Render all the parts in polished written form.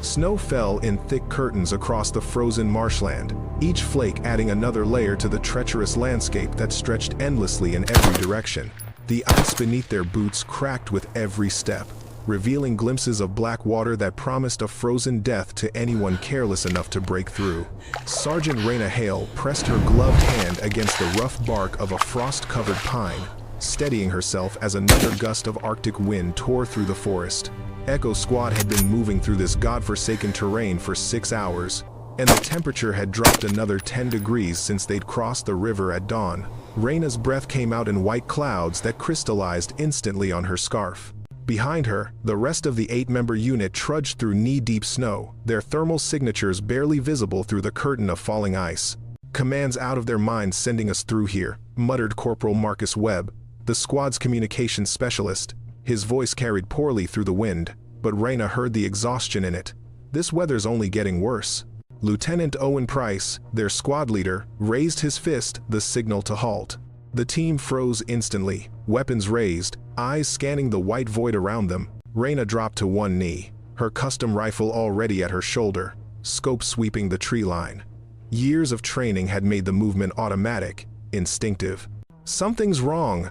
Snow fell in thick curtains across the frozen marshland, each flake adding another layer to the treacherous landscape that stretched endlessly in every direction. The ice beneath their boots cracked with every step, revealing glimpses of black water that promised a frozen death to anyone careless enough to break through. Sergeant Raina Hale pressed her gloved hand against the rough bark of a frost-covered pine, steadying herself as another gust of Arctic wind tore through the forest. Echo Squad had been moving through this godforsaken terrain for 6 hours, and the temperature had dropped another 10 degrees since they'd crossed the river at dawn. Raina's breath came out in white clouds that crystallized instantly on her scarf. Behind her, the rest of the 8-member unit trudged through knee-deep snow, their thermal signatures barely visible through the curtain of falling ice. "Command's out of their minds sending us through here," muttered Corporal Marcus Webb, the squad's communications specialist. His voice carried poorly through the wind, but Raina heard the exhaustion in it. "This weather's only getting worse." Lieutenant Owen Price, their squad leader, raised his fist, the signal to halt. The team froze instantly, weapons raised, eyes scanning the white void around them. Raina dropped to one knee, her custom rifle already at her shoulder, scope sweeping the tree line. Years of training had made the movement automatic, instinctive. "Something's wrong,"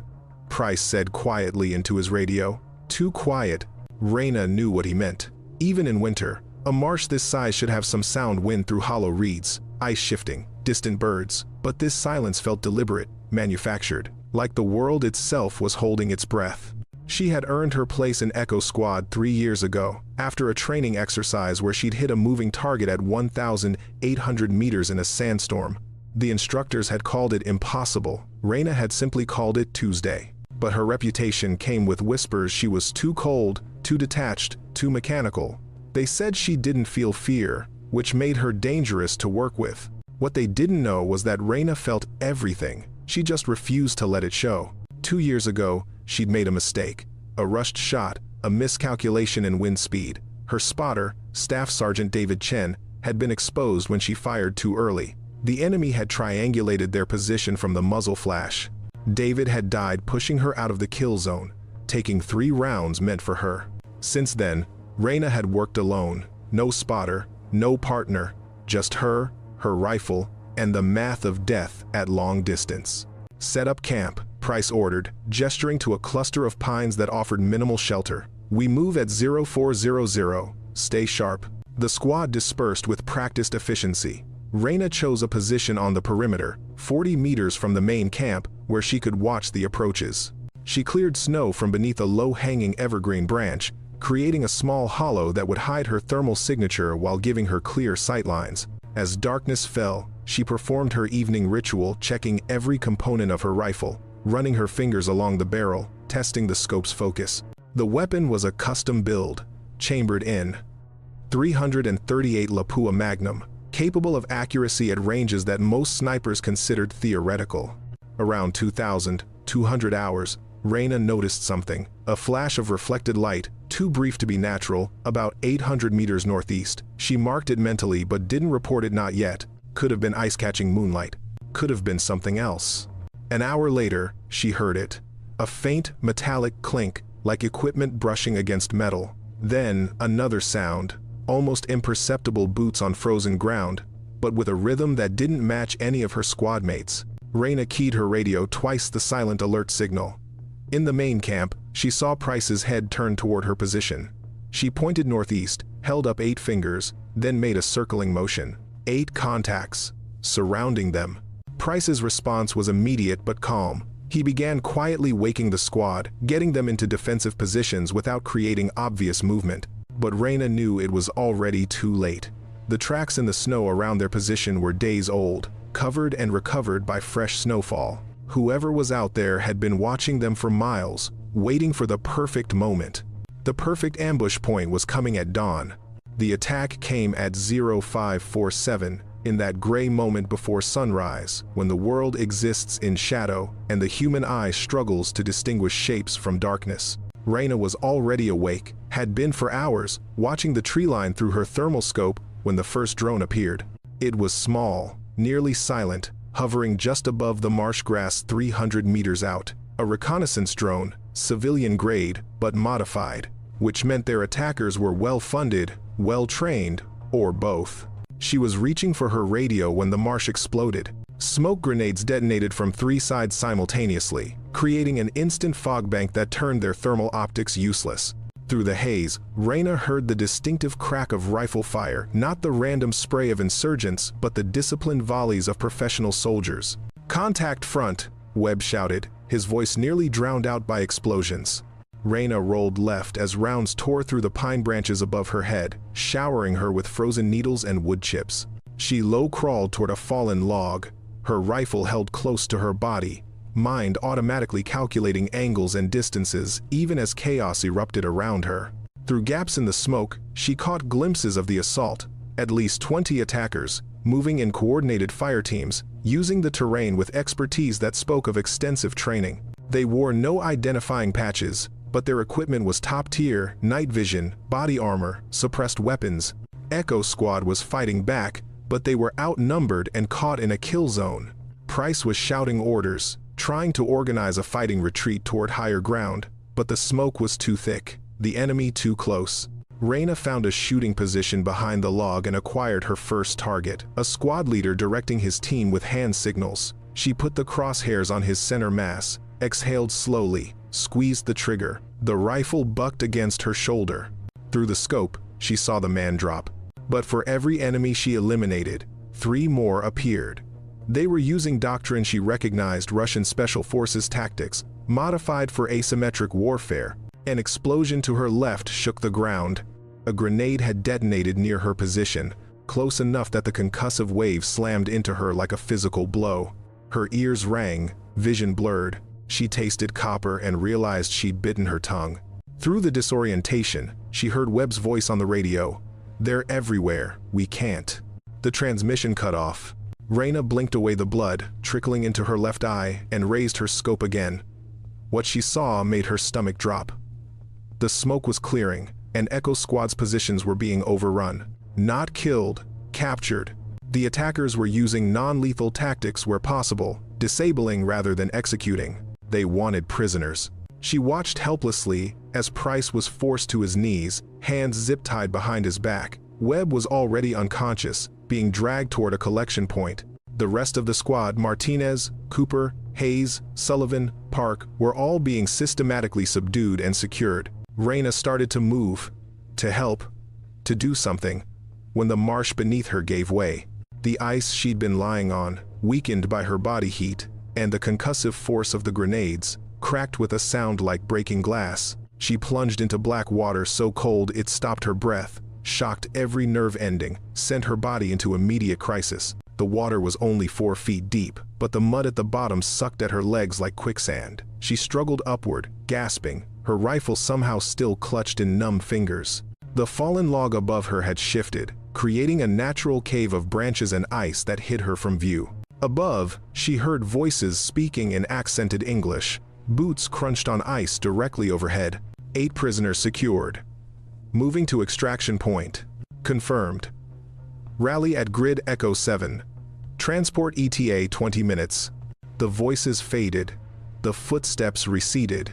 Price said quietly into his radio. Too quiet. Raina knew what he meant. Even in winter, a marsh this size should have some sound wind through hollow reeds, ice shifting, distant birds. But this silence felt deliberate, manufactured, like the world itself was holding its breath. She had earned her place in Echo Squad 3 years ago, after a training exercise where she'd hit a moving target at 1,800 meters in a sandstorm. The instructors had called it impossible. Raina had simply called it Tuesday. But her reputation came with whispers she was too cold, too detached, too mechanical. They said she didn't feel fear, which made her dangerous to work with. What they didn't know was that Raina felt everything. She just refused to let it show. 2 years ago, she'd made a mistake. A rushed shot, a miscalculation in wind speed. Her spotter, Staff Sergeant David Chen, had been exposed when she fired too early. The enemy had triangulated their position from the muzzle flash. David had died pushing her out of the kill zone, taking 3 rounds meant for her. Since then, Raina had worked alone. No spotter, no partner, just her rifle, and the math of death at long distance. "Set up camp," Price ordered, gesturing to a cluster of pines that offered minimal shelter. "We move at 0400. Stay sharp." The squad dispersed with practiced efficiency. Raina chose a position on the perimeter, 40 meters from the main camp, where she could watch the approaches. She cleared snow from beneath a low-hanging evergreen branch, creating a small hollow that would hide her thermal signature while giving her clear sightlines. As darkness fell, she performed her evening ritual, checking every component of her rifle, running her fingers along the barrel, testing the scope's focus. The weapon was a custom build, chambered in 338 Lapua Magnum, capable of accuracy at ranges that most snipers considered theoretical. Around 2,200 hours, Raina noticed something, a flash of reflected light, too brief to be natural, about 800 meters northeast. She marked it mentally but didn't report it. Not yet. Could have been ice-catching moonlight. Could have been something else. An hour later, she heard it. A faint, metallic clink, like equipment brushing against metal. Then, another sound, almost imperceptible boots on frozen ground, but with a rhythm that didn't match any of her squad mates. Raina keyed her radio twice the silent alert signal. In the main camp, she saw Price's head turn toward her position. She pointed northeast, held up 8 fingers, then made a circling motion. 8 contacts, surrounding them. Price's response was immediate but calm. He began quietly waking the squad, getting them into defensive positions without creating obvious movement. But Raina knew it was already too late. The tracks in the snow around their position were days old, covered and recovered by fresh snowfall. Whoever was out there had been watching them for miles, waiting for the perfect moment. The perfect ambush point was coming at dawn. The attack came at 0547, in that gray moment before sunrise, when the world exists in shadow and the human eye struggles to distinguish shapes from darkness. Raina was already awake, had been for hours, watching the tree line through her thermal scope when the first drone appeared. It was small, nearly silent, hovering just above the marsh grass 300 meters out. A reconnaissance drone, civilian grade, but modified, which meant their attackers were well funded, well-trained, or both. She was reaching for her radio when the marsh exploded. Smoke grenades detonated from 3 sides simultaneously, creating an instant fog bank that turned their thermal optics useless. Through the haze, Reyna heard the distinctive crack of rifle fire, not the random spray of insurgents, but the disciplined volleys of professional soldiers. "Contact front," Webb shouted, his voice nearly drowned out by explosions. Reyna rolled left as rounds tore through the pine branches above her head, showering her with frozen needles and wood chips. She low-crawled toward a fallen log, her rifle held close to her body, mind automatically calculating angles and distances even as chaos erupted around her. Through gaps in the smoke, she caught glimpses of the assault, at least 20 attackers, moving in coordinated fire teams, using the terrain with expertise that spoke of extensive training. They wore no identifying patches, but their equipment was top-tier: night vision, body armor, suppressed weapons. Echo Squad was fighting back, but they were outnumbered and caught in a kill zone. Price was shouting orders, trying to organize a fighting retreat toward higher ground, but the smoke was too thick, the enemy too close. Reyna found a shooting position behind the log and acquired her first target, a squad leader directing his team with hand signals. She put the crosshairs on his center mass, exhaled slowly, squeezed the trigger. The rifle bucked against her shoulder. Through the scope, she saw the man drop. But for every enemy she eliminated, 3 more appeared. They were using doctrine she recognized: Russian Special Forces tactics, modified for asymmetric warfare. An explosion to her left shook the ground. A grenade had detonated near her position, close enough that the concussive wave slammed into her like a physical blow. Her ears rang, vision blurred. She tasted copper and realized she'd bitten her tongue. Through the disorientation, she heard Webb's voice on the radio. "They're everywhere, we can't." The transmission cut off. Reyna blinked away the blood, trickling into her left eye, and raised her scope again. What she saw made her stomach drop. The smoke was clearing, and Echo Squad's positions were being overrun. Not killed, captured. The attackers were using non-lethal tactics where possible, disabling rather than executing. They wanted prisoners. She watched helplessly as Price was forced to his knees, hands zip-tied behind his back. Webb was already unconscious, being dragged toward a collection point. The rest of the squad, Martinez, Cooper, Hayes, Sullivan, Park, were all being systematically subdued and secured. Reyna started to move, to help, to do something, when the marsh beneath her gave way. The ice she'd been lying on, weakened by her body heat, and the concussive force of the grenades, cracked with a sound like breaking glass. She plunged into black water so cold it stopped her breath, shocked every nerve ending, sent her body into immediate crisis. The water was only 4 feet deep, but the mud at the bottom sucked at her legs like quicksand. She struggled upward, gasping, her rifle somehow still clutched in numb fingers. The fallen log above her had shifted, creating a natural cave of branches and ice that hid her from view. Above, she heard voices speaking in accented English. Boots crunched on ice directly overhead. 8 prisoners secured. Moving to extraction point. Confirmed. Rally at grid Echo 7. Transport ETA 20 minutes. The voices faded. The footsteps receded.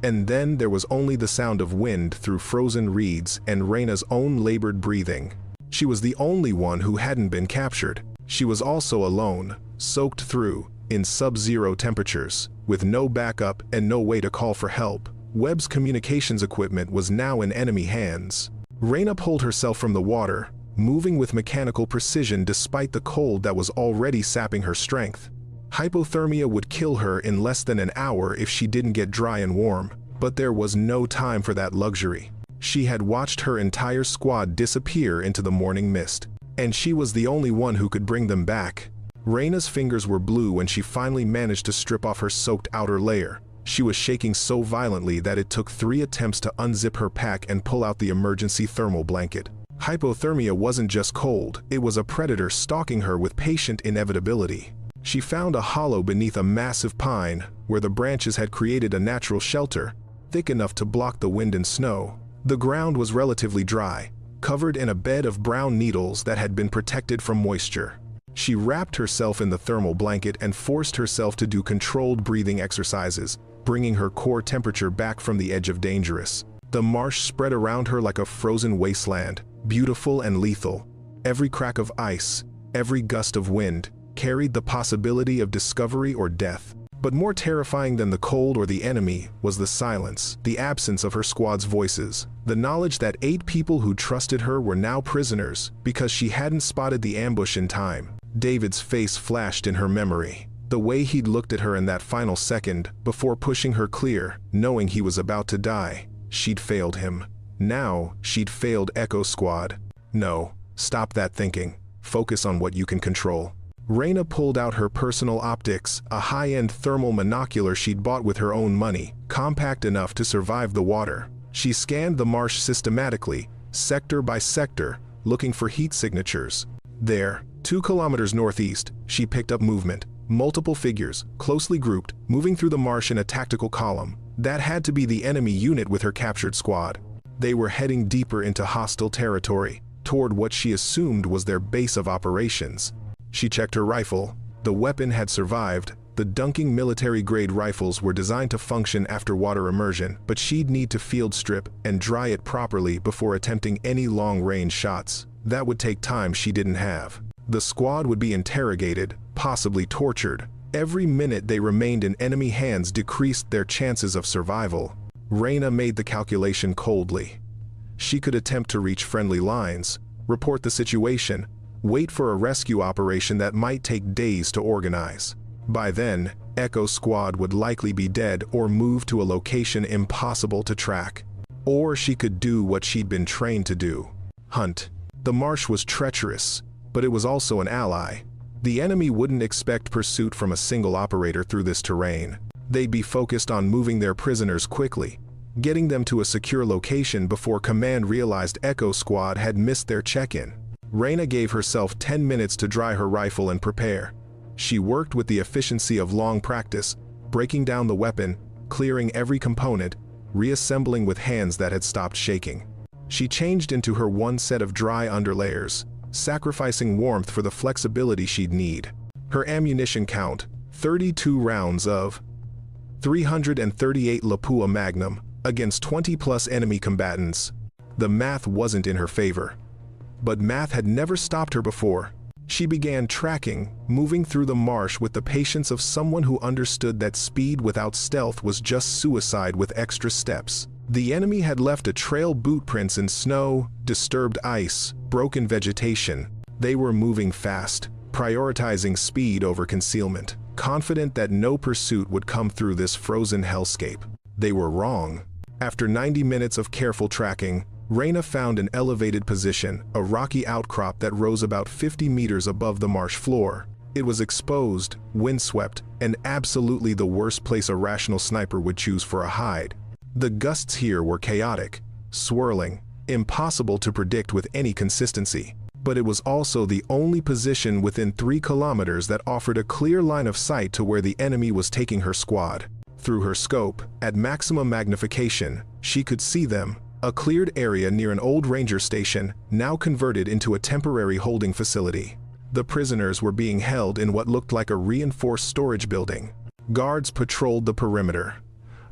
And then there was only the sound of wind through frozen reeds and Reyna's own labored breathing. She was the only one who hadn't been captured. She was also alone, soaked through, in sub-zero temperatures, with no backup and no way to call for help. Webb's communications equipment was now in enemy hands. Reyna pulled herself from the water, moving with mechanical precision despite the cold that was already sapping her strength. Hypothermia would kill her in less than an hour if she didn't get dry and warm, but there was no time for that luxury. She had watched her entire squad disappear into the morning mist, and she was the only one who could bring them back. Reyna's fingers were blue when she finally managed to strip off her soaked outer layer. She was shaking so violently that it took 3 attempts to unzip her pack and pull out the emergency thermal blanket. Hypothermia wasn't just cold, it was a predator stalking her with patient inevitability. She found a hollow beneath a massive pine, where the branches had created a natural shelter, thick enough to block the wind and snow. The ground was relatively dry, covered in a bed of brown needles that had been protected from moisture. She wrapped herself in the thermal blanket and forced herself to do controlled breathing exercises, bringing her core temperature back from the edge of dangerous. The marsh spread around her like a frozen wasteland, beautiful and lethal. Every crack of ice, every gust of wind, carried the possibility of discovery or death. But more terrifying than the cold or the enemy was the silence, the absence of her squad's voices, the knowledge that 8 people who trusted her were now prisoners because she hadn't spotted the ambush in time. David's face flashed in her memory. The way he'd looked at her in that final second, before pushing her clear, knowing he was about to die. She'd failed him. Now, she'd failed Echo Squad. No, stop that thinking. Focus on what you can control. Reyna pulled out her personal optics, a high-end thermal monocular she'd bought with her own money, compact enough to survive the water. She scanned the marsh systematically, sector by sector, looking for heat signatures. There, 2 kilometers northeast, she picked up movement. Multiple figures, closely grouped, moving through the marsh in a tactical column. That had to be the enemy unit with her captured squad. They were heading deeper into hostile territory, toward what she assumed was their base of operations. She checked her rifle. The weapon had survived. The Dunking military-grade rifles were designed to function after water immersion, but she'd need to field strip and dry it properly before attempting any long-range shots. That would take time she didn't have. The squad would be interrogated, possibly tortured. Every minute they remained in enemy hands decreased their chances of survival. Reyna made the calculation coldly. She could attempt to reach friendly lines, report the situation, wait for a rescue operation that might take days to organize. By then, Echo Squad would likely be dead or moved to a location impossible to track. Or she could do what she'd been trained to do: hunt. The marsh was treacherous, but it was also an ally. The enemy wouldn't expect pursuit from a single operator through this terrain. They'd be focused on moving their prisoners quickly, getting them to a secure location before command realized Echo Squad had missed their check-in. Reyna gave herself 10 minutes to dry her rifle and prepare. She worked with the efficiency of long practice, breaking down the weapon, clearing every component, reassembling with hands that had stopped shaking. She changed into her one set of dry underlayers, sacrificing warmth for the flexibility she'd need. Her ammunition count, 32 rounds of 338 Lapua Magnum against 20+ enemy combatants. The math wasn't in her favor. But math had never stopped her before. She began tracking, moving through the marsh with the patience of someone who understood that speed without stealth was just suicide with extra steps. The enemy had left a trail boot prints in snow, disturbed ice, broken vegetation. They were moving fast, prioritizing speed over concealment, confident that no pursuit would come through this frozen hellscape. They were wrong. After 90 minutes of careful tracking, Reyna found an elevated position, a rocky outcrop that rose about 50 meters above the marsh floor. It was exposed, windswept, and absolutely the worst place a rational sniper would choose for a hide. The gusts here were chaotic, swirling, impossible to predict with any consistency. But it was also the only position within 3 kilometers that offered a clear line of sight to where the enemy was taking her squad. Through her scope, at maximum magnification, she could see them. A cleared area near an old ranger station, now converted into a temporary holding facility. The prisoners were being held in what looked like a reinforced storage building. Guards patrolled the perimeter,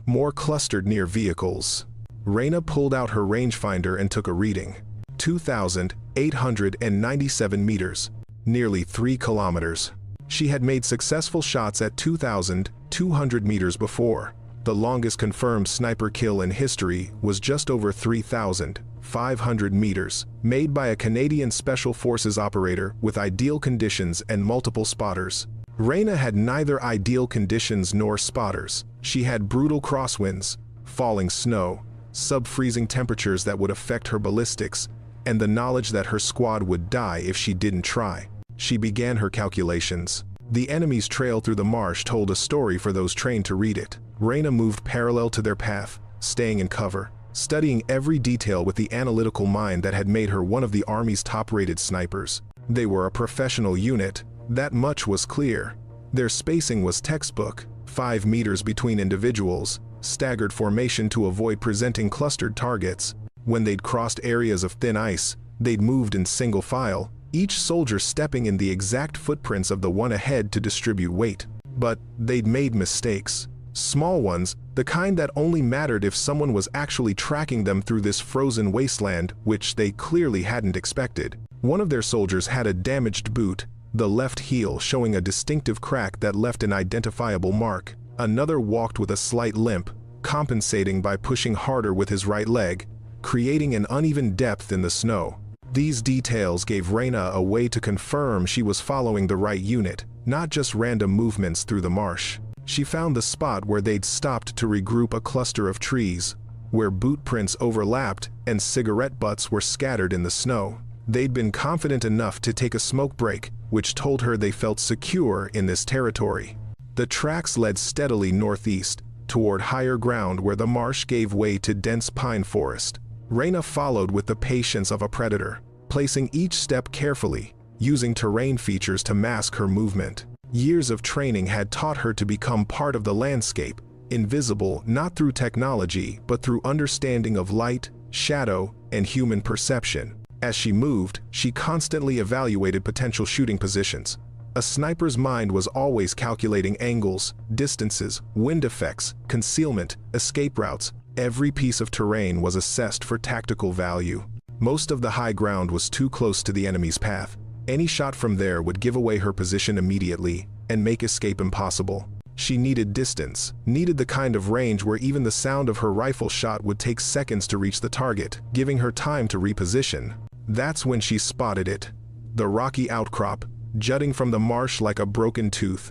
more clustered near vehicles. Reyna pulled out her rangefinder and took a reading. 2,897 meters, nearly 3 kilometers. She had made successful shots at 2,200 meters before. The longest confirmed sniper kill in history was just over 3,500 meters, made by a Canadian Special Forces operator with ideal conditions and multiple spotters. Reyna had neither ideal conditions nor spotters. She had brutal crosswinds, falling snow, sub-freezing temperatures that would affect her ballistics, and the knowledge that her squad would die if she didn't try. She began her calculations. The enemy's trail through the marsh told a story for those trained to read it. Reyna moved parallel to their path, staying in cover, studying every detail with the analytical mind that had made her one of the Army's top-rated snipers. They were a professional unit, that much was clear. Their spacing was textbook, 5 meters between individuals, staggered formation to avoid presenting clustered targets. When they'd crossed areas of thin ice, they'd moved in single file, each soldier stepping in the exact footprints of the one ahead to distribute weight. But they'd made mistakes. Small ones, the kind that only mattered if someone was actually tracking them through this frozen wasteland, which they clearly hadn't expected. One of their soldiers had a damaged boot, the left heel showing a distinctive crack that left an identifiable mark. Another walked with a slight limp, compensating by pushing harder with his right leg, creating an uneven depth in the snow. These details gave Reyna a way to confirm she was following the right unit, not just random movements through the marsh. She found the spot where they'd stopped to regroup a cluster of trees, where boot prints overlapped and cigarette butts were scattered in the snow. They'd been confident enough to take a smoke break, which told her they felt secure in this territory. The tracks led steadily northeast, toward higher ground where the marsh gave way to dense pine forest. Reyna followed with the patience of a predator, placing each step carefully, using terrain features to mask her movement. Years of training had taught her to become part of the landscape, invisible not through technology but through understanding of light, shadow, and human perception. As she moved, she constantly evaluated potential shooting positions. A sniper's mind was always calculating angles, distances, wind effects, concealment, escape routes. Every piece of terrain was assessed for tactical value. Most of the high ground was too close to the enemy's path. Any shot from there would give away her position immediately and make escape impossible. She needed distance, needed the kind of range where even the sound of her rifle shot would take seconds to reach the target, giving her time to reposition. That's when she spotted it. The rocky outcrop, jutting from the marsh like a broken tooth.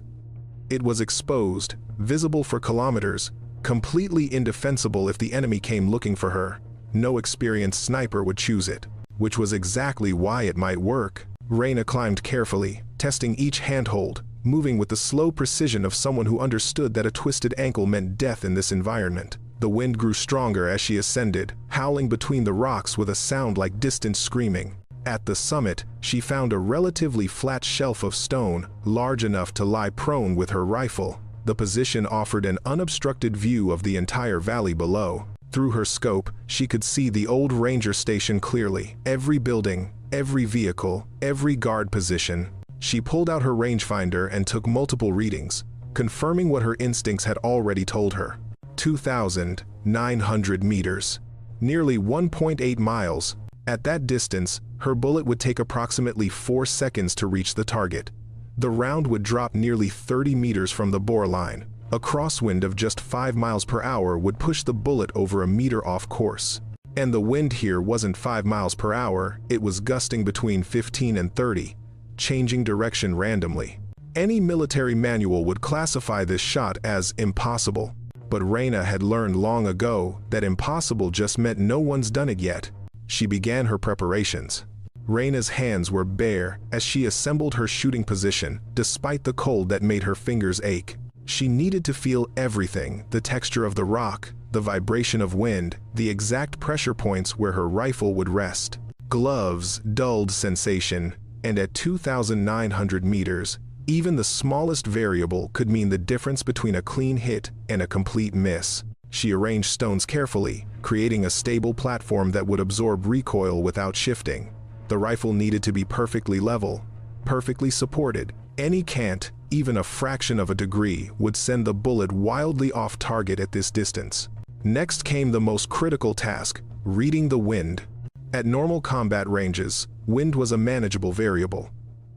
It was exposed, visible for kilometers, completely indefensible if the enemy came looking for her. No experienced sniper would choose it, which was exactly why it might work. Reyna climbed carefully, testing each handhold, moving with the slow precision of someone who understood that a twisted ankle meant death in this environment. The wind grew stronger as she ascended, howling between the rocks with a sound like distant screaming. At the summit, she found a relatively flat shelf of stone, large enough to lie prone with her rifle. The position offered an unobstructed view of the entire valley below. Through her scope, she could see the old ranger station clearly. Every building, every vehicle, every guard position. She pulled out her rangefinder and took multiple readings, confirming what her instincts had already told her. 2,900 meters. Nearly 1.8 miles. At that distance, her bullet would take approximately 4 seconds to reach the target. The round would drop nearly 30 meters from the bore line. A crosswind of just 5 miles per hour would push the bullet over a meter off course. And the wind here wasn't 5 miles per hour, it was gusting between 15 and 30, changing direction randomly. Any military manual would classify this shot as impossible. But Reyna had learned long ago that impossible just meant no one's done it yet. She began her preparations. Reyna's hands were bare as she assembled her shooting position, despite the cold that made her fingers ache. She needed to feel everything, the texture of the rock, the vibration of wind, the exact pressure points where her rifle would rest. Gloves dulled sensation, and at 2,900 meters, even the smallest variable could mean the difference between a clean hit and a complete miss. She arranged stones carefully, creating a stable platform that would absorb recoil without shifting. The rifle needed to be perfectly level, perfectly supported. Any cant, even a fraction of a degree, would send the bullet wildly off target at this distance. Next came the most critical task, reading the wind. At normal combat ranges, wind was a manageable variable.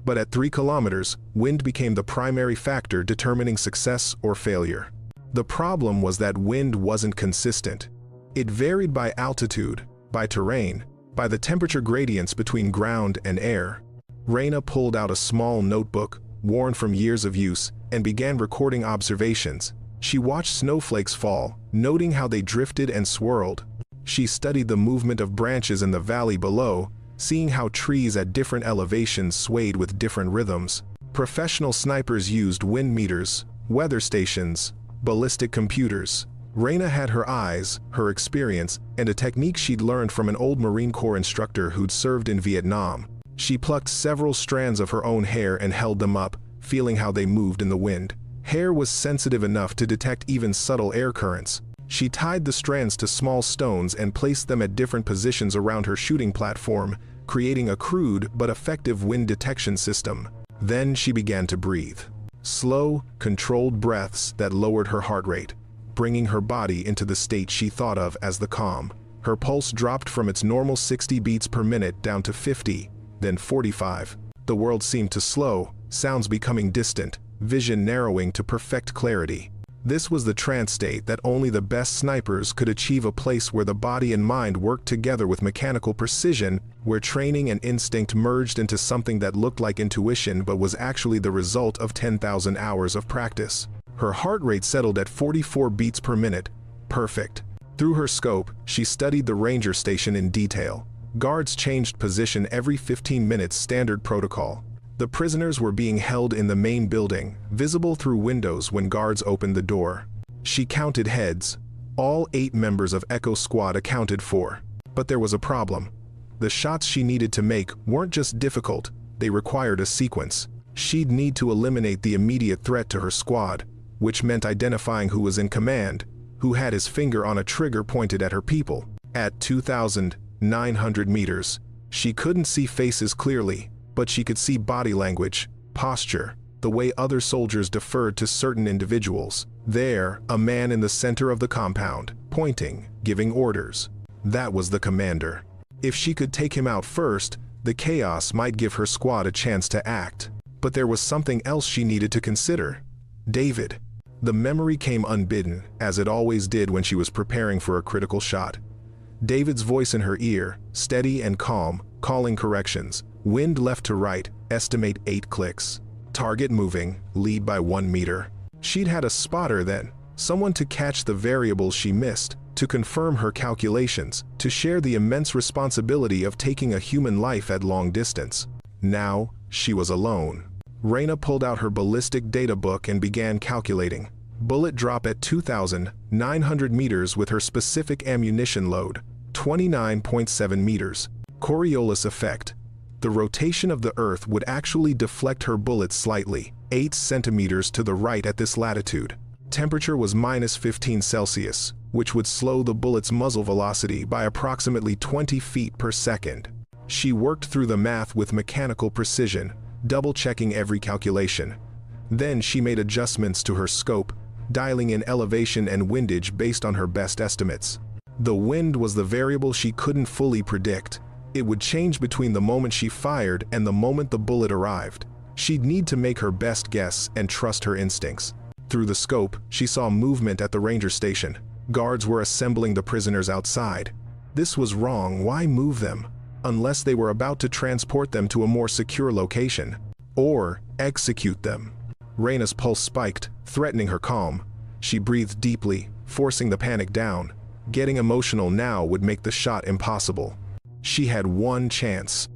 But at 3 kilometers, wind became the primary factor determining success or failure. The problem was that wind wasn't consistent. It varied by altitude, by terrain, by the temperature gradients between ground and air. Reyna pulled out a small notebook, worn from years of use, and began recording observations. She watched snowflakes fall, noting how they drifted and swirled. She studied the movement of branches in the valley below, seeing how trees at different elevations swayed with different rhythms. Professional snipers used wind meters, weather stations, ballistic computers. Reyna had her eyes, her experience, and a technique she'd learned from an old Marine Corps instructor who'd served in Vietnam. She plucked several strands of her own hair and held them up, feeling how they moved in the wind. Hair was sensitive enough to detect even subtle air currents. She tied the strands to small stones and placed them at different positions around her shooting platform, creating a crude but effective wind detection system. Then she began to breathe. slow, controlled breaths that lowered her heart rate, bringing her body into the state she thought of as the calm. Her pulse dropped from its normal 60 beats per minute down to 50, then 45. The world seemed to slow, sounds becoming distant, vision narrowing to perfect clarity. This was the trance state that only the best snipers could achieve, a place where the body and mind worked together with mechanical precision, where training and instinct merged into something that looked like intuition but was actually the result of 10,000 hours of practice. Her heart rate settled at 44 beats per minute. Perfect. Through her scope, she studied the ranger station in detail. Guards changed position every 15 minutes, standard protocol. The prisoners were being held in the main building, visible through windows when guards opened the door. She counted heads. All 8 members of Echo Squad accounted for. But there was a problem. The shots she needed to make weren't just difficult, they required a sequence. She'd need to eliminate the immediate threat to her squad, which meant identifying who was in command, who had his finger on a trigger pointed at her people. At 2,900 meters, she couldn't see faces clearly, but she could see body language, posture, the way other soldiers deferred to certain individuals. There, a man in the center of the compound, pointing, giving orders. That was the commander. If she could take him out first, the chaos might give her squad a chance to act. But there was something else she needed to consider. David. The memory came unbidden, as it always did when she was preparing for a critical shot. David's voice in her ear, steady and calm, calling corrections. Wind left to right, estimate 8 clicks. Target moving, lead by 1 meter. She'd had a spotter then, someone to catch the variables she missed, to confirm her calculations, to share the immense responsibility of taking a human life at long distance. Now, she was alone. Reyna pulled out her ballistic data book and began calculating. Bullet drop at 2,900 meters with her specific ammunition load, 29.7 meters. Coriolis effect. The rotation of the Earth would actually deflect her bullet slightly, 8 centimeters to the right at this latitude. Temperature was -15 Celsius, which would slow the bullet's muzzle velocity by approximately 20 feet per second. She worked through the math with mechanical precision, double-checking every calculation. Then she made adjustments to her scope, dialing in elevation and windage based on her best estimates. The wind was the variable she couldn't fully predict. It would change between the moment she fired and the moment the bullet arrived. She'd need to make her best guess and trust her instincts. Through the scope, she saw movement at the ranger station. Guards were assembling the prisoners outside. This was wrong. Why move them? Unless they were about to transport them to a more secure location. Or execute them. Reyna's pulse spiked, threatening her calm. She breathed deeply, forcing the panic down. Getting emotional now would make the shot impossible. She had one chance.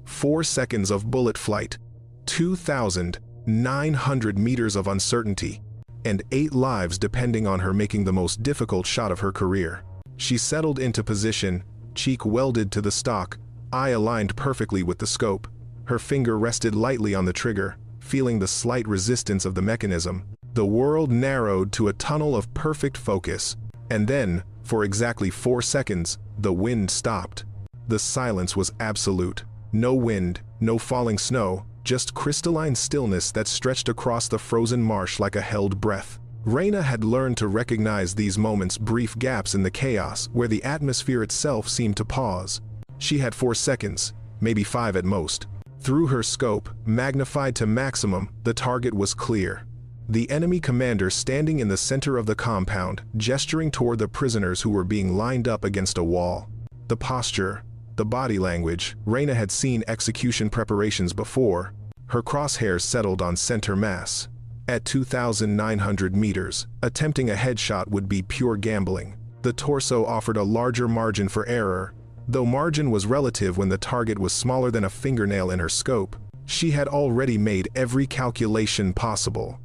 4 seconds of bullet flight, 2,900 meters of uncertainty, and 8 lives depending on her making the most difficult shot of her career. She settled into position, cheek welded to the stock, eye aligned perfectly with the scope. Her finger rested lightly on the trigger, feeling the slight resistance of the mechanism. The world narrowed to a tunnel of perfect focus. And then, for exactly 4 seconds, the wind stopped. The silence was absolute. No wind, no falling snow, just crystalline stillness that stretched across the frozen marsh like a held breath. Reyna had learned to recognize these moments, brief gaps in the chaos where the atmosphere itself seemed to pause. She had 4 seconds, maybe 5 at most. Through her scope, magnified to maximum, the target was clear. The enemy commander standing in the center of the compound, gesturing toward the prisoners who were being lined up against a wall. The posture, the body language, Reyna had seen execution preparations before. Her crosshairs settled on center mass. At 2,900 meters, attempting a headshot would be pure gambling. The torso offered a larger margin for error. Though margin was relative when the target was smaller than a fingernail in her scope, she had already made every calculation possible.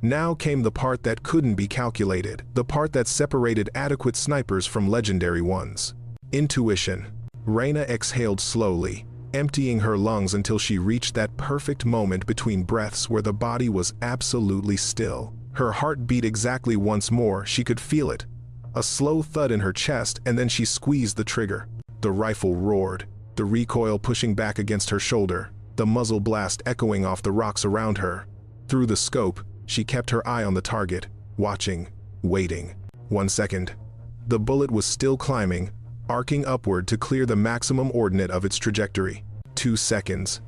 Now came the part that couldn't be calculated, the part that separated adequate snipers from legendary ones. Intuition. Reyna exhaled slowly, emptying her lungs until she reached that perfect moment between breaths where the body was absolutely still. Her heart beat exactly once more. She could feel it. A slow thud in her chest, and then she squeezed the trigger. The rifle roared, the recoil pushing back against her shoulder, the muzzle blast echoing off the rocks around her. Through the scope, she kept her eye on the target, watching, waiting. 1 second. The bullet was still climbing, arcing upward to clear the maximum ordinate of its trajectory. 2 seconds.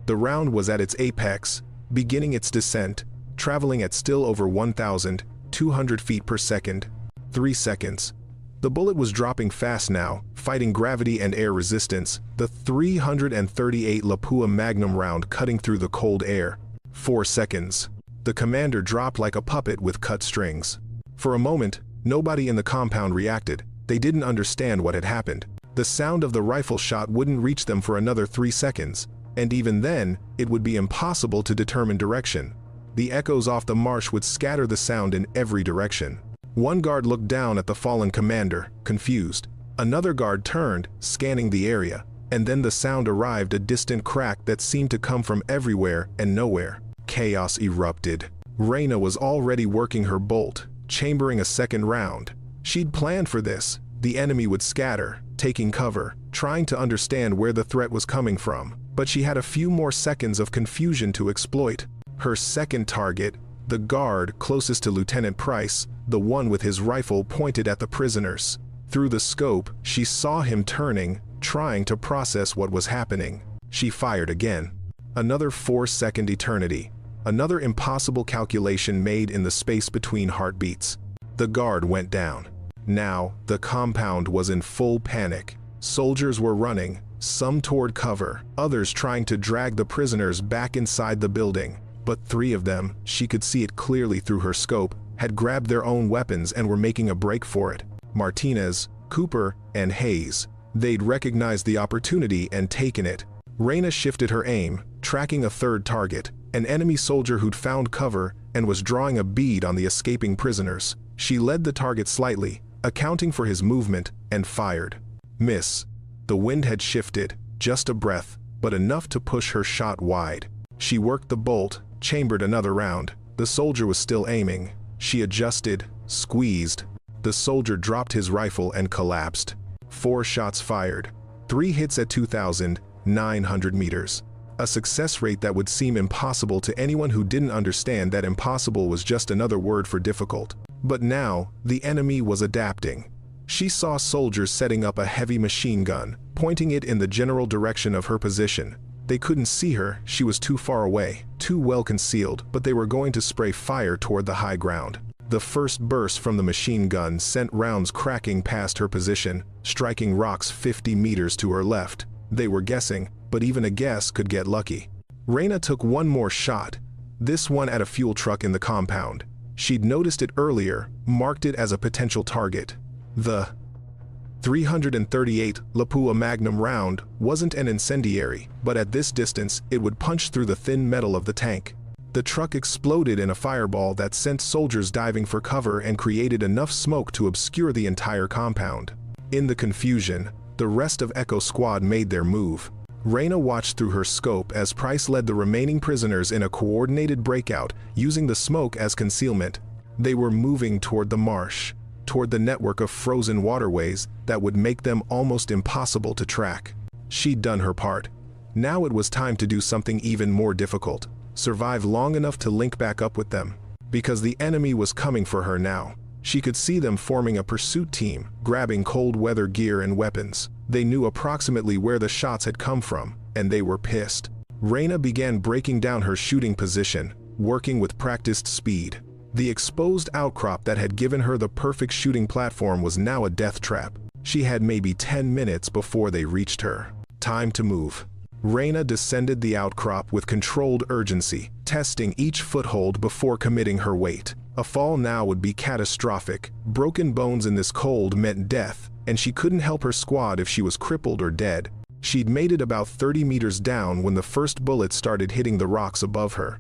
The round was at its apex, beginning its descent, traveling at still over 1,200 feet per second. 3 seconds. The bullet was dropping fast now, fighting gravity and air resistance, the 338 Lapua Magnum round cutting through the cold air. 4 seconds. The commander dropped like a puppet with cut strings. For a moment, nobody in the compound reacted. They didn't understand what had happened. The sound of the rifle shot wouldn't reach them for another 3 seconds, and even then, it would be impossible to determine direction. The echoes off the marsh would scatter the sound in every direction. One guard looked down at the fallen commander, confused. Another guard turned, scanning the area, and then the sound arrived, a distant crack that seemed to come from everywhere and nowhere. Chaos erupted. Reyna was already working her bolt, chambering a second round. She'd planned for this. The enemy would scatter, taking cover, trying to understand where the threat was coming from. But she had a few more seconds of confusion to exploit. Her second target, the guard closest to Lieutenant Price, the one with his rifle pointed at the prisoners. Through the scope, she saw him turning, trying to process what was happening. She fired again. Another 4-second eternity. Another impossible calculation made in the space between heartbeats. The guard went down. Now, the compound was in full panic. Soldiers were running, some toward cover, others trying to drag the prisoners back inside the building. But 3 of them, she could see it clearly through her scope, had grabbed their own weapons and were making a break for it. Martinez, Cooper, and Hayes. They'd recognized the opportunity and taken it. Reyna shifted her aim, tracking a third target, an enemy soldier who'd found cover and was drawing a bead on the escaping prisoners. She led the target slightly, accounting for his movement, and fired. Miss. The wind had shifted, just a breath, but enough to push her shot wide. She worked the bolt, chambered another round. The soldier was still aiming. She adjusted, squeezed. The soldier dropped his rifle and collapsed. 4 shots fired. 3 hits at 2,900 meters. A success rate that would seem impossible to anyone who didn't understand that impossible was just another word for difficult. But now, the enemy was adapting. She saw soldiers setting up a heavy machine gun, pointing it in the general direction of her position. They couldn't see her, she was too far away, too well concealed, but they were going to spray fire toward the high ground. The first burst from the machine gun sent rounds cracking past her position, striking rocks 50 meters to her left. They were guessing, but even a guess could get lucky. Reyna took one more shot, this one at a fuel truck in the compound. She'd noticed it earlier, marked it as a potential target. The 338 Lapua Magnum round wasn't an incendiary, but at this distance, it would punch through the thin metal of the tank. The truck exploded in a fireball that sent soldiers diving for cover and created enough smoke to obscure the entire compound. In the confusion, the rest of Echo Squad made their move. Reyna watched through her scope as Price led the remaining prisoners in a coordinated breakout, using the smoke as concealment. They were moving toward the marsh, toward the network of frozen waterways that would make them almost impossible to track. She'd done her part. Now it was time to do something even more difficult. Survive long enough to link back up with them. Because the enemy was coming for her now. She could see them forming a pursuit team, grabbing cold weather gear and weapons. They knew approximately where the shots had come from, and they were pissed. Reyna began breaking down her shooting position, working with practiced speed. The exposed outcrop that had given her the perfect shooting platform was now a death trap. She had maybe 10 minutes before they reached her. Time to move. Reyna descended the outcrop with controlled urgency, testing each foothold before committing her weight. A fall now would be catastrophic. Broken bones in this cold meant death, and she couldn't help her squad if she was crippled or dead. She'd made it about 30 meters down when the first bullets started hitting the rocks above her.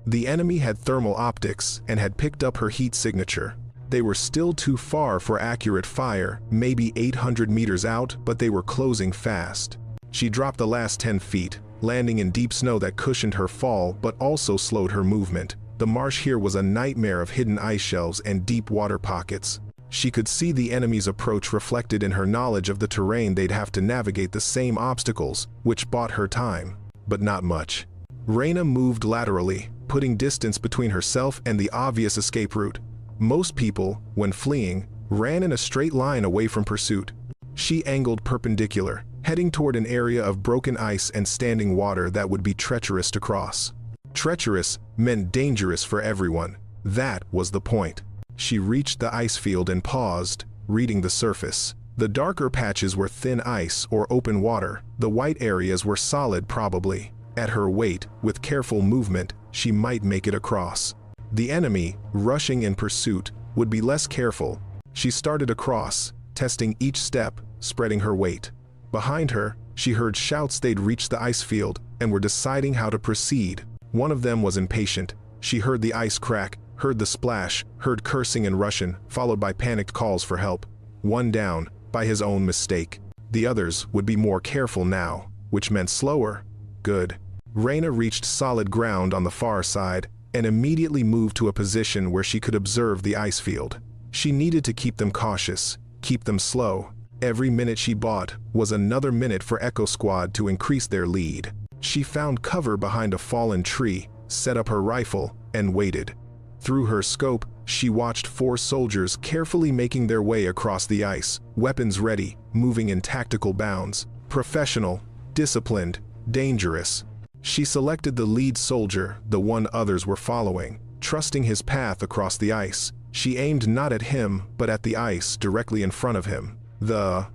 The enemy had thermal optics and had picked up her heat signature. They were still too far for accurate fire, maybe 800 meters out, but they were closing fast. She dropped the last 10 feet, landing in deep snow that cushioned her fall but also slowed her movement. The marsh here was a nightmare of hidden ice shelves and deep water pockets. She could see the enemy's approach reflected in her knowledge of the terrain. They'd have to navigate the same obstacles, which bought her time, but not much. Reyna moved laterally, putting distance between herself and the obvious escape route. Most people, when fleeing, ran in a straight line away from pursuit. She angled perpendicular, heading toward an area of broken ice and standing water that would be treacherous to cross. Treacherous meant dangerous for everyone. That was the point. She reached the ice field and paused, reading the surface. The darker patches were thin ice or open water. The white areas were solid probably. At her weight, with careful movement, she might make it across. The enemy, rushing in pursuit, would be less careful. She started across, testing each step, spreading her weight. Behind her, she heard shouts they'd reached the ice field and were deciding how to proceed. One of them was impatient. She heard the ice crack, heard the splash, heard cursing in Russian, followed by panicked calls for help. One down, by his own mistake. The others would be more careful now, which meant slower. Good. Reyna reached solid ground on the far side and immediately moved to a position where she could observe the ice field. She needed to keep them cautious, keep them slow. Every minute she bought was another minute for Echo Squad to increase their lead. She found cover behind a fallen tree, set up her rifle, and waited. Through her scope, she watched 4 soldiers carefully making their way across the ice, weapons ready, moving in tactical bounds. Professional, disciplined, dangerous. She selected the lead soldier, the one others were following, trusting his path across the ice. She aimed not at him, but at the ice directly in front of him. The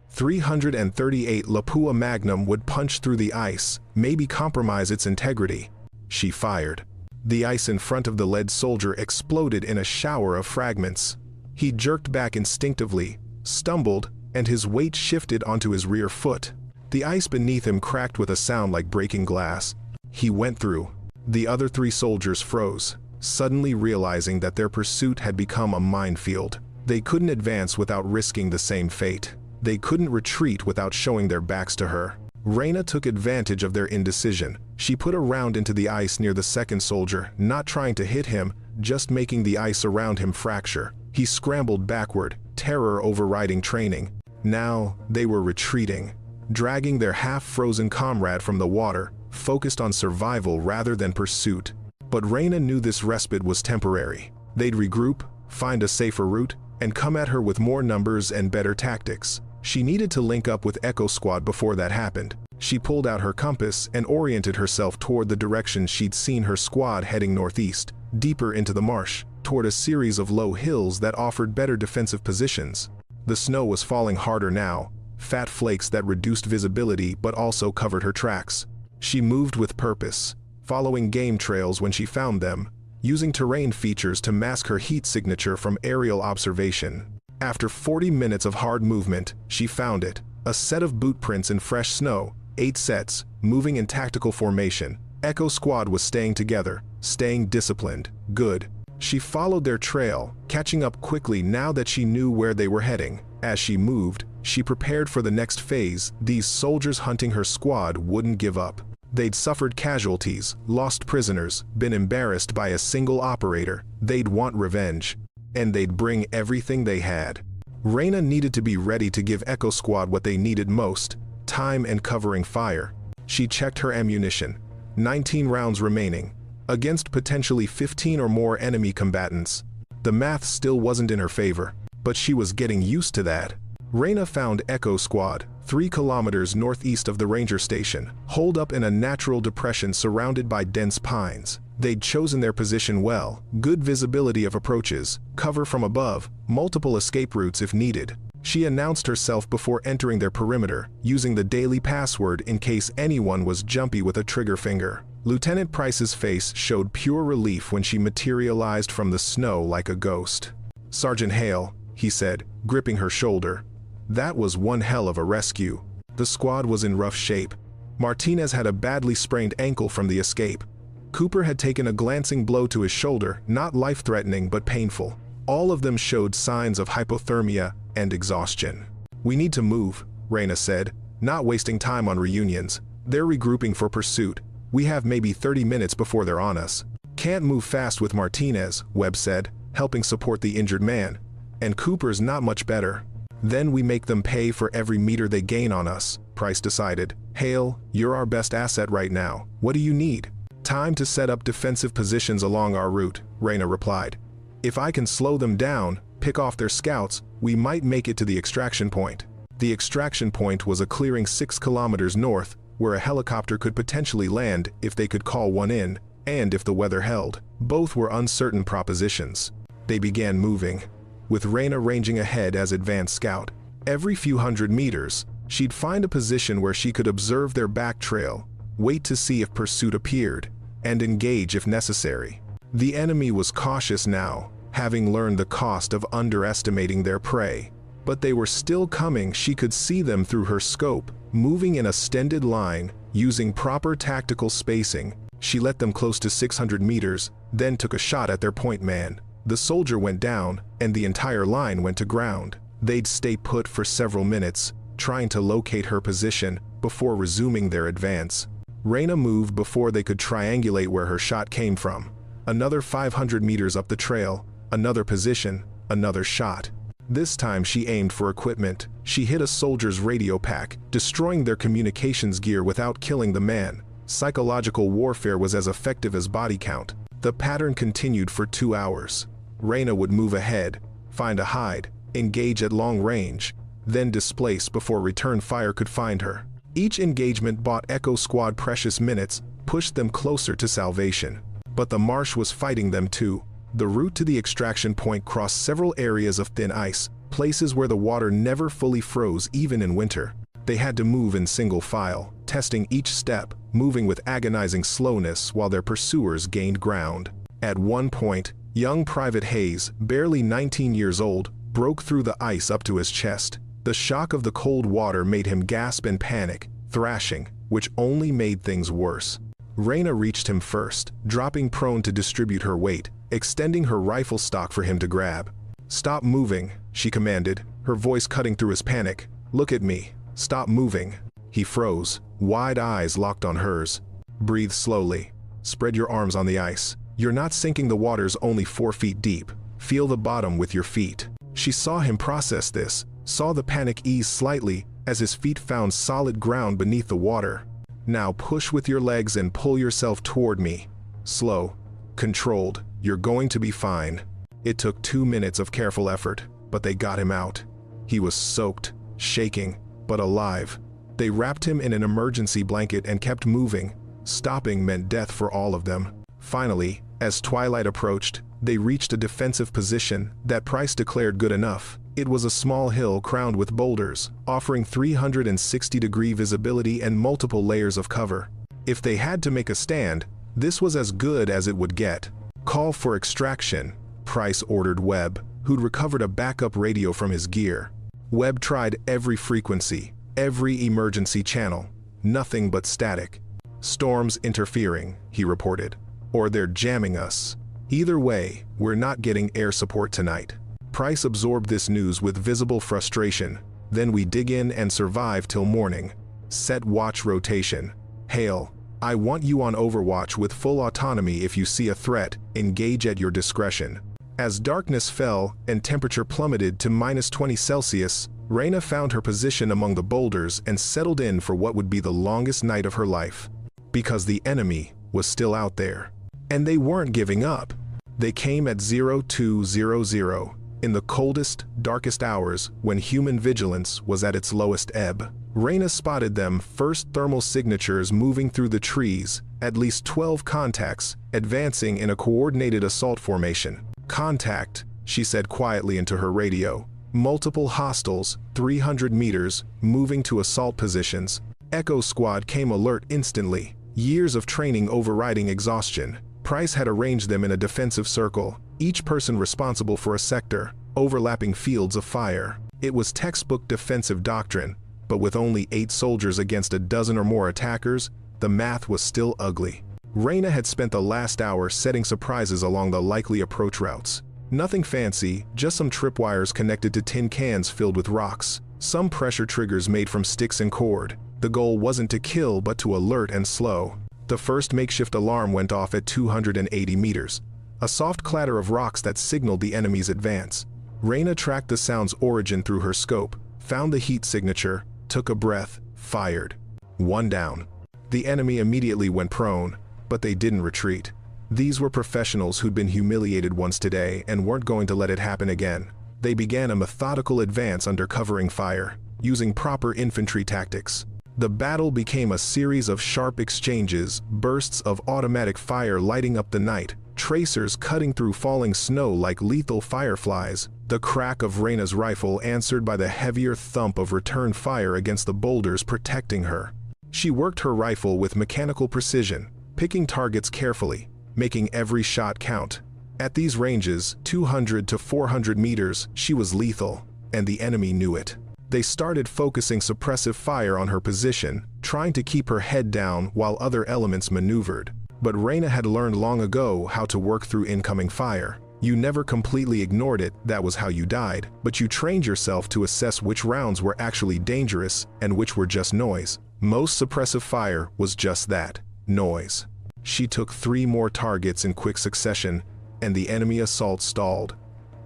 338 Lapua Magnum would punch through the ice, maybe compromise its integrity. She fired. The ice in front of the lead soldier exploded in a shower of fragments. He jerked back instinctively, stumbled, and his weight shifted onto his rear foot. The ice beneath him cracked with a sound like breaking glass. He went through. The other 3 soldiers froze, suddenly realizing that their pursuit had become a minefield. They couldn't advance without risking the same fate. They couldn't retreat without showing their backs to her. Reyna took advantage of their indecision. She put a round into the ice near the second soldier, not trying to hit him, just making the ice around him fracture. He scrambled backward, terror overriding training. Now, they were retreating, dragging their half-frozen comrade from the water, focused on survival rather than pursuit. But Reyna knew this respite was temporary. They'd regroup, find a safer route, and come at her with more numbers and better tactics. She needed to link up with Echo Squad before that happened. She pulled out her compass and oriented herself toward the direction she'd seen her squad heading northeast, deeper into the marsh, toward a series of low hills that offered better defensive positions. The snow was falling harder now, fat flakes that reduced visibility but also covered her tracks. She moved with purpose, following game trails when she found them, using terrain features to mask her heat signature from aerial observation. After 40 minutes of hard movement, she found it. A set of boot prints in fresh snow, 8 sets, moving in tactical formation. Echo Squad was staying together, staying disciplined. Good. She followed their trail, catching up quickly now that she knew where they were heading. As she moved, she prepared for the next phase. These soldiers hunting her squad wouldn't give up. They'd suffered casualties, lost prisoners, been embarrassed by a single operator. They'd want revenge. And they'd bring everything they had. Reyna needed to be ready to give Echo Squad what they needed most, time and covering fire. She checked her ammunition. 19 rounds remaining, against potentially 15 or more enemy combatants. The math still wasn't in her favor, but she was getting used to that. Reyna found Echo Squad, 3 kilometers northeast of the ranger station, holed up in a natural depression surrounded by dense pines. They'd chosen their position well, good visibility of approaches, cover from above, multiple escape routes if needed. She announced herself before entering their perimeter, using the daily password in case anyone was jumpy with a trigger finger. Lieutenant Price's face showed pure relief when she materialized from the snow like a ghost. "Sergeant Hale," he said, gripping her shoulder. That was one hell of a rescue. The squad was in rough shape. Martinez had a badly sprained ankle from the escape. Cooper had taken a glancing blow to his shoulder, not life-threatening but painful. All of them showed signs of hypothermia and exhaustion. "We need to move," Reyna said, not wasting time on reunions. "They're regrouping for pursuit. We have maybe 30 minutes before they're on us." "Can't move fast with Martinez," Webb said, helping support the injured man. "And Cooper's not much better." "Then we make them pay for every meter they gain on us," Price decided. "Hale, you're our best asset right now. What do you need?" Time to set up defensive positions along our route, Reyna replied. If I can slow them down, pick off their scouts, we might make it to the extraction point. The extraction point was a clearing 6 kilometers north, where a helicopter could potentially land if they could call one in, and if the weather held. Both were uncertain propositions. They began moving, with Reyna ranging ahead as advanced scout. Every few hundred meters, she'd find a position where she could observe their back trail, wait to see if pursuit appeared, and engage if necessary. The enemy was cautious now, having learned the cost of underestimating their prey. But they were still coming. She could see them through her scope, moving in a extended line, using proper tactical spacing. She let them close to 600 meters, then took a shot at their point man. The soldier went down, and the entire line went to ground. They'd stay put for several minutes, trying to locate her position before resuming their advance. Reyna moved before they could triangulate where her shot came from. Another 500 meters up the trail, another position, another shot. This time she aimed for equipment. She hit a soldier's radio pack, destroying their communications gear without killing the man. Psychological warfare was as effective as body count. The pattern continued for 2 hours. Reyna would move ahead, find a hide, engage at long range, then displace before return fire could find her. Each engagement bought Echo Squad precious minutes, pushed them closer to salvation. But the marsh was fighting them too. The route to the extraction point crossed several areas of thin ice, places where the water never fully froze even in winter. They had to move in single file, testing each step, moving with agonizing slowness while their pursuers gained ground. At one point, young Private Hayes, barely 19 years old, broke through the ice up to his chest. The shock of the cold water made him gasp and panic, thrashing, which only made things worse. Reyna reached him first, dropping prone to distribute her weight, extending her rifle stock for him to grab. "Stop moving," she commanded, her voice cutting through his panic. "Look at me. Stop moving." He froze, wide eyes locked on hers. "Breathe slowly. Spread your arms on the ice. You're not sinking, the water's only 4 feet deep. Feel the bottom with your feet." She saw him process this, saw the panic ease slightly as his feet found solid ground beneath the water. "Now push with your legs and pull yourself toward me. Slow, controlled. You're going to be fine." It took 2 minutes of careful effort, but they got him out. He was soaked, shaking, but alive. They wrapped him in an emergency blanket and kept moving. Stopping meant death for all of them. Finally, as twilight approached, they reached a defensive position that Price declared good enough. It was a small hill crowned with boulders, offering 360-degree visibility and multiple layers of cover. If they had to make a stand, this was as good as it would get. "Call for extraction," Price ordered Webb, who'd recovered a backup radio from his gear. Webb tried every frequency, every emergency channel. Nothing but static. "Storm's interfering," he reported. "Or they're jamming us. Either way, we're not getting air support tonight." Price absorbed this news with visible frustration. "Then we dig in and survive till morning. Set watch rotation. Hale, I want you on overwatch with full autonomy. If you see a threat, engage at your discretion." As darkness fell and temperature plummeted to -20°C, Reyna found her position among the boulders and settled in for what would be the longest night of her life. Because the enemy was still out there. And they weren't giving up. They came at 0200, in the coldest, darkest hours when human vigilance was at its lowest ebb. Reyna spotted them, first thermal signatures moving through the trees, at least 12 contacts, advancing in a coordinated assault formation. "Contact," she said quietly into her radio. "Multiple hostiles, 300 meters, moving to assault positions." Echo Squad came alert instantly, years of training overriding exhaustion. Price had arranged them in a defensive circle, each person responsible for a sector, overlapping fields of fire. It was textbook defensive doctrine, but with only 8 soldiers against a dozen or more attackers, the math was still ugly. Reyna had spent the last hour setting surprises along the likely approach routes. Nothing fancy, just some tripwires connected to tin cans filled with rocks, some pressure triggers made from sticks and cord. The goal wasn't to kill but to alert and slow. The first makeshift alarm went off at 280 meters, a soft clatter of rocks that signaled the enemy's advance. Reyna tracked the sound's origin through her scope, found the heat signature, took a breath, fired. One down. The enemy immediately went prone, But they didn't retreat. These were professionals who'd been humiliated once today and weren't going to let it happen again. They began a methodical advance under covering fire, using proper infantry tactics. The battle became a series of sharp exchanges, bursts of automatic fire lighting up the night, tracers cutting through falling snow like lethal fireflies, the crack of Reyna's rifle answered by the heavier thump of return fire against the boulders protecting her. She worked her rifle with mechanical precision, picking targets carefully, making every shot count. At these ranges, 200 to 400 meters, she was lethal, and the enemy knew it. They started focusing suppressive fire on her position, trying to keep her head down while other elements maneuvered. But Reyna had learned long ago how to work through incoming fire. You never completely ignored it, that was how you died, but you trained yourself to assess which rounds were actually dangerous and which were just noise. Most suppressive fire was just that, noise. She took 3 more targets in quick succession, and the enemy assault stalled.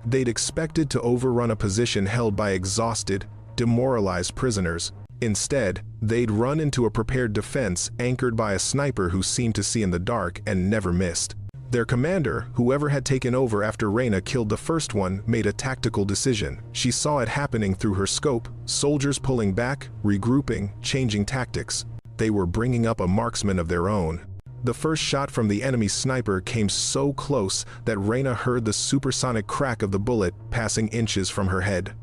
They'd expected to overrun a position held by exhausted, demoralized prisoners. Instead, they'd run into a prepared defense anchored by a sniper who seemed to see in the dark and never missed. Their commander, whoever had taken over after Reyna killed the first one, made a tactical decision. She saw it happening through her scope, soldiers pulling back, regrouping, changing tactics. They were bringing up a marksman of their own. The first shot from the enemy sniper came so close that Reyna heard the supersonic crack of the bullet passing inches from her head.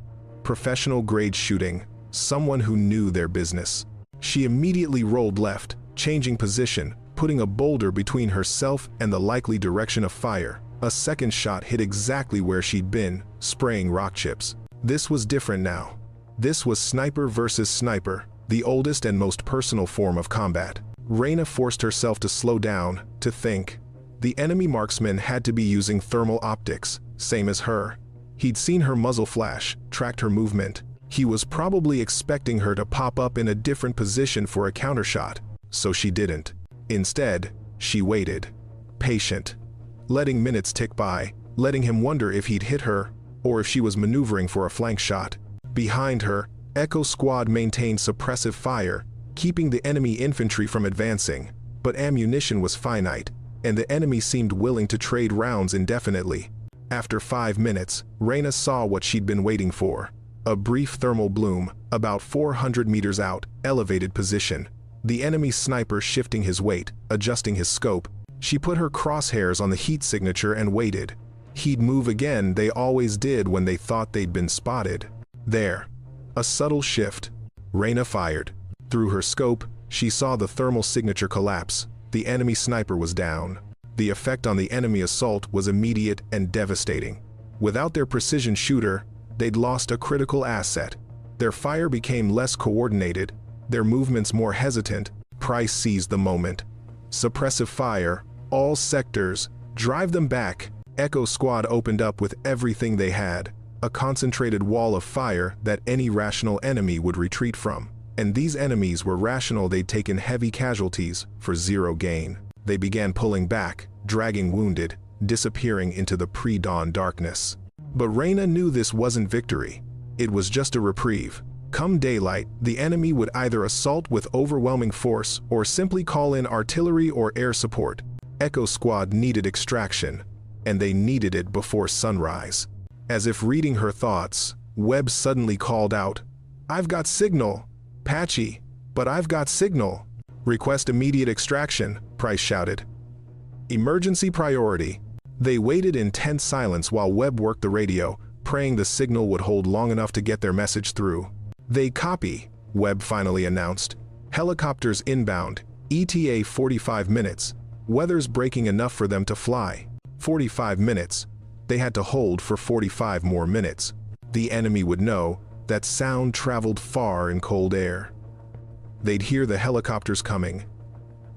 Professional-grade shooting, someone who knew their business. She immediately rolled left, changing position, putting a boulder between herself and the likely direction of fire. A second shot hit exactly where she'd been, spraying rock chips. This was different now. This was sniper versus sniper, the oldest and most personal form of combat. Reyna forced herself to slow down, to think. The enemy marksman had to be using thermal optics, same as her. He'd seen her muzzle flash, tracked her movement. He was probably expecting her to pop up in a different position for a countershot, so she didn't. Instead, she waited, patient, letting minutes tick by, letting him wonder if he'd hit her or if she was maneuvering for a flank shot. Behind her, Echo Squad maintained suppressive fire, keeping the enemy infantry from advancing, but ammunition was finite, and the enemy seemed willing to trade rounds indefinitely. After 5 minutes, Reyna saw what she'd been waiting for. A brief thermal bloom, about 400 meters out, elevated position. The enemy sniper shifting his weight, adjusting his scope. She put her crosshairs on the heat signature and waited. He'd move again, they always did when they thought they'd been spotted. There. A subtle shift. Reyna fired. Through her scope, she saw the thermal signature collapse. The enemy sniper was down. The effect on the enemy assault was immediate and devastating. Without their precision shooter, they'd lost a critical asset. Their fire became less coordinated, their movements more hesitant. Price seized the moment. Suppressive fire, all sectors, drive them back. Echo Squad opened up with everything they had, a concentrated wall of fire that any rational enemy would retreat from. And these enemies were rational, they'd taken heavy casualties for zero gain. They began pulling back, dragging wounded, disappearing into the pre-dawn darkness. But Reyna knew this wasn't victory. It was just a reprieve. Come daylight, the enemy would either assault with overwhelming force or simply call in artillery or air support. Echo Squad needed extraction, and they needed it before sunrise. As if reading her thoughts, Webb suddenly called out, "I've got signal. Patchy, but I've got signal." "Request immediate extraction," Price shouted. "Emergency priority." They waited in tense silence while Webb worked the radio, praying the signal would hold long enough to get their message through. "They copy," Webb finally announced. "Helicopters inbound, ETA 45 minutes. Weather's breaking enough for them to fly." 45 minutes. They had to hold for 45 more minutes. The enemy would know that sound traveled far in cold air. They'd hear the helicopters coming.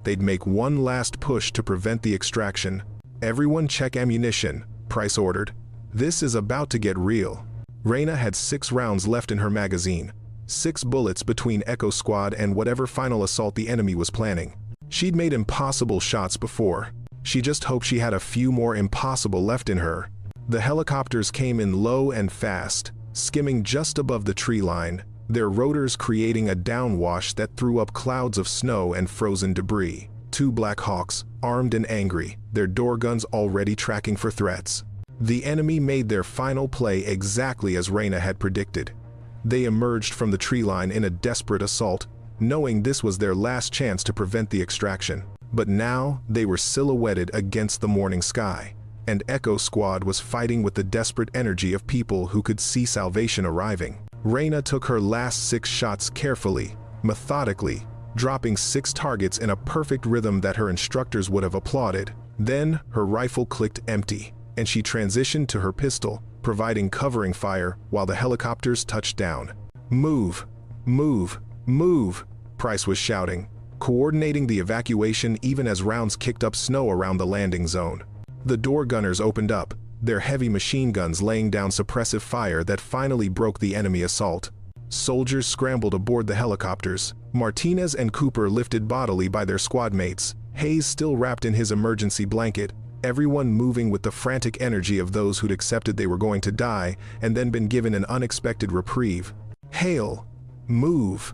They'd make one last push to prevent the extraction. "Everyone check ammunition," Price ordered. "This is about to get real." Reyna had 6 rounds left in her magazine. 6 bullets between Echo Squad and whatever final assault the enemy was planning. She'd made impossible shots before. She just hoped she had a few more impossible left in her. The helicopters came in low and fast, skimming just above the tree line, their rotors creating a downwash that threw up clouds of snow and frozen debris. 2 Black Hawks, armed and angry, their door guns already tracking for threats. The enemy made their final play exactly as Reyna had predicted. They emerged from the tree line in a desperate assault, knowing this was their last chance to prevent the extraction. But now they were silhouetted against the morning sky, and Echo Squad was fighting with the desperate energy of people who could see salvation arriving. Reyna took her last 6 shots carefully, methodically, dropping 6 targets in a perfect rhythm that her instructors would have applauded. Then her rifle clicked empty, and she transitioned to her pistol, providing covering fire while the helicopters touched down. "Move! Move! Move!" Price was shouting, coordinating the evacuation even as rounds kicked up snow around the landing zone. The door gunners opened up, their heavy machine guns laying down suppressive fire that finally broke the enemy assault. Soldiers scrambled aboard the helicopters, Martinez and Cooper lifted bodily by their squad mates, Hayes still wrapped in his emergency blanket, everyone moving with the frantic energy of those who'd accepted they were going to die and then been given an unexpected reprieve. "Hail! Move!"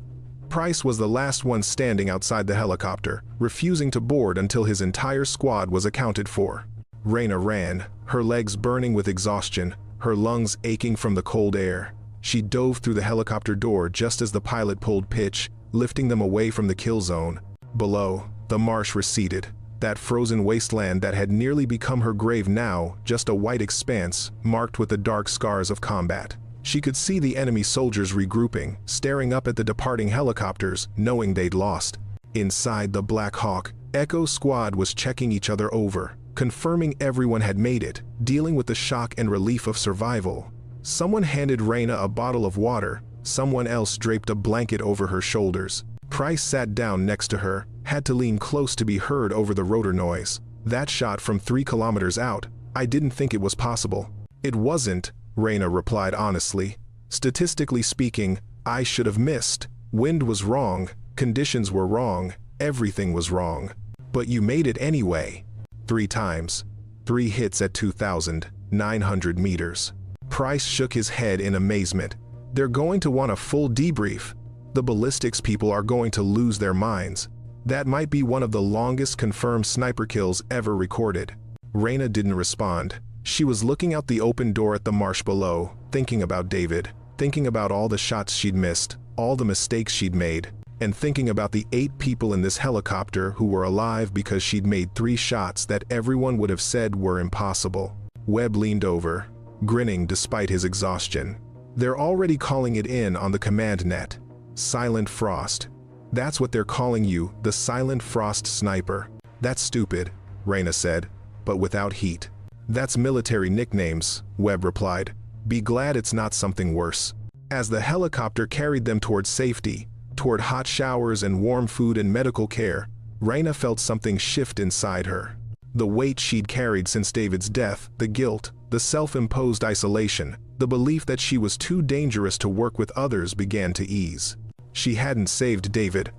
Price was the last one standing outside the helicopter, refusing to board until his entire squad was accounted for. Reyna ran, her legs burning with exhaustion, her lungs aching from the cold air. She dove through the helicopter door just as the pilot pulled pitch, lifting them away from the kill zone. Below, the marsh receded, that frozen wasteland that had nearly become her grave now just a white expanse, marked with the dark scars of combat. She could see the enemy soldiers regrouping, staring up at the departing helicopters, knowing they'd lost. Inside the Black Hawk, Echo Squad was checking each other over, confirming everyone had made it, dealing with the shock and relief of survival. Someone handed Reyna a bottle of water, someone else draped a blanket over her shoulders. Price sat down next to her, had to lean close to be heard over the rotor noise. "That shot from 3 kilometers out, I didn't think it was possible." "It wasn't," Reyna replied honestly. "Statistically speaking, I should have missed. Wind was wrong, conditions were wrong, everything was wrong. But you made it anyway." 3 times. 3 hits at 2,900 meters. Price shook his head in amazement. "They're going to want a full debrief. The ballistics people are going to lose their minds. That might be one of the longest confirmed sniper kills ever recorded." Reyna didn't respond. She was looking out the open door at the marsh below, thinking about David, thinking about all the shots she'd missed, all the mistakes she'd made, and thinking about the 8 people in this helicopter who were alive because she'd made 3 shots that everyone would have said were impossible. Webb leaned over, grinning despite his exhaustion. "They're already calling it in on the command net. Silent Frost. That's what they're calling you, the Silent Frost Sniper." "That's stupid," Reyna said, but without heat. "That's military nicknames," Webb replied. "Be glad it's not something worse." As the helicopter carried them toward safety, toward hot showers and warm food and medical care, Reyna felt something shift inside her. The weight she'd carried since David's death, the guilt, the self-imposed isolation, the belief that she was too dangerous to work with others began to ease. She hadn't saved David,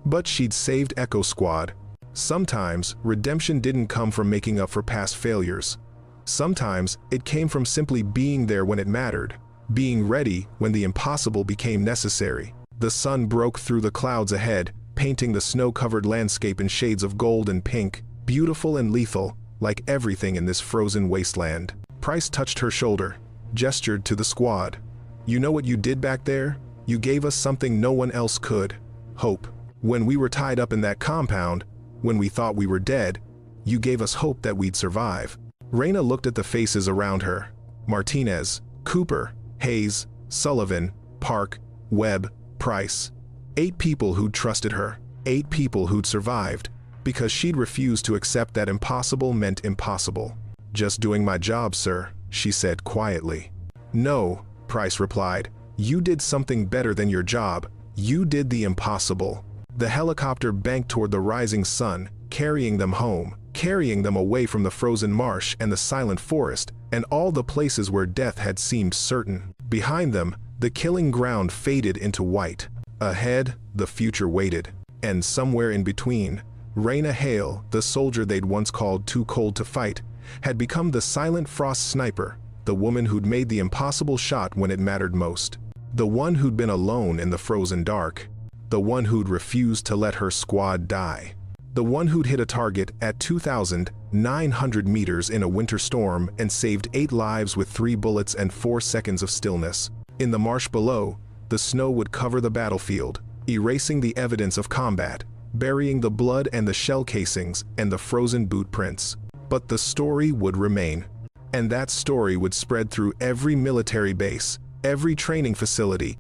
but she'd saved Echo Squad. Sometimes, redemption didn't come from making up for past failures. Sometimes, it came from simply being there when it mattered, being ready when the impossible became necessary. The sun broke through the clouds ahead, painting the snow-covered landscape in shades of gold and pink, beautiful and lethal, like everything in this frozen wasteland. Price touched her shoulder, gestured to the squad. "You know what you did back there? You gave us something no one else could. Hope. When we were tied up in that compound, when we thought we were dead, you gave us hope that we'd survive." Reyna looked at the faces around her. Martinez, Cooper, Hayes, Sullivan, Park, Webb, Price. 8 people who'd trusted her. 8 people who'd survived, because she'd refused to accept that impossible meant impossible. "Just doing my job, sir," she said quietly. "No," Price replied. "You did something better than your job. You did the impossible." The helicopter banked toward the rising sun, carrying them home, carrying them away from the frozen marsh and the silent forest, and all the places where death had seemed certain. Behind them, the killing ground faded into white. Ahead, the future waited. And somewhere in between, Reyna Hale, the soldier they'd once called too cold to fight, had become the Silent Frost Sniper, the woman who'd made the impossible shot when it mattered most. The one who'd been alone in the frozen dark. The one who'd refused to let her squad die. The one who'd hit a target at 2,900 meters in a winter storm and saved 8 lives with 3 bullets and 4 seconds of stillness. In the marsh below, the snow would cover the battlefield, erasing the evidence of combat, burying the blood and the shell casings and the frozen boot prints. But the story would remain. And that story would spread through every military base, every training facility,